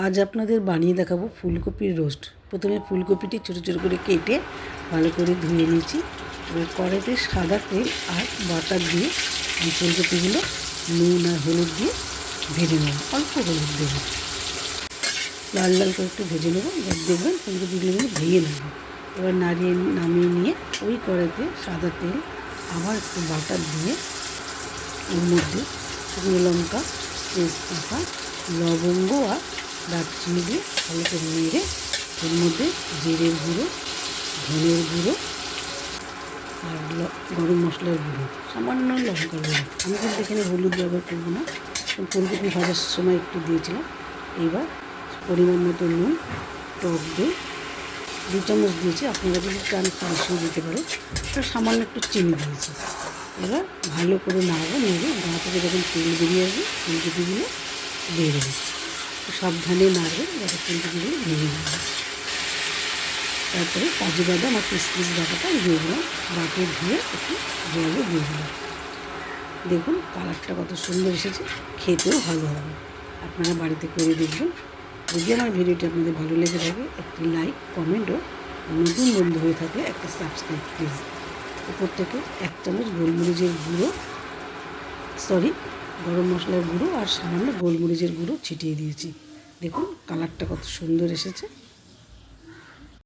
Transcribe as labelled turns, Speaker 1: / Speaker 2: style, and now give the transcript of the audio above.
Speaker 1: আজ আপনাদের বানিয়ে দেখাবো ফুলকপির রোস্ট। প্রথমে ফুলকপিটি ছোটো ছোটো করে কেটে ভালো করে ধুয়ে নিয়েছি। এবার কড়াইতে সাদা তেল আর বাটার দিয়ে এই ফুলকপিগুলো নুন আর হলুদ দিয়ে ভেজে নেব। অল্প হলুদ দেবো, লাল লাল করে একটু ভেজে নেবো। এবার দেখবেন ফুলকপিগুলো ভেঙে নেবো। এবার নামিয়ে নিয়ে ওই কড়াইতে সাদা তেল আবার একটু বাটার দিয়ে ওর মধ্যে শুকনো লঙ্কা, তেজপাতা, লবঙ্গ আর দারচিনি দিয়ে ভালো করে নেড়ে এর মধ্যে জিরের গুঁড়ো, ধনের গুঁড়ো আর গরম মশলার গুঁড়ো, সামান্য লঙ্কার গুঁড়ো। আমি কিন্তু এখানে হলুদ ব্যবহার করবো না, ফুলকপি ভাজার সময় একটু দিয়েছিলাম। এইবার পরিমাণ মতো নুন, টক দই 2 চামচ দিয়েছি, আপনারা যদি চান একটু বেশিও দিতে পারেন। আর সামান্য একটু চিনি দিয়েছি। এবার ভালো করে নাড়বো, নেড়ে গা থেকে যখন তেল বেরিয়ে আসবে ফুলকপিগুলো দিয়ে দেবো। সাবধানে নাড়বেন যাতে ফুলকপিগুলো ভেঙে যাবে। তারপরে কাজু বাদাম আর কিশমিশ বাটাটা দিয়ে দিলাম, বাটি ধুয়ে একটু জলে দিয়ে দিলাম। দেখুন কালারটা কত সুন্দর এসেছে, খেতেও ভালো হবে। আপনারা বাড়িতে করে দেখবেন। যদি আমার ভিডিওটি আপনাদের ভালো লেগে থাকে একটি লাইক, কমেন্ট ও নতুন বন্ধু হয়ে থাকলে একটা সাবস্ক্রাইব প্লিজ। উপর থেকে 1 চামচ গোলমরিচের গুঁড়ো, গরম মশলার গুঁড়ো আর সামান্য গোলমরিচের গুঁড়ো ছিটিয়ে দিয়েছি। দেখুন কালারটা কত সুন্দর এসেছে।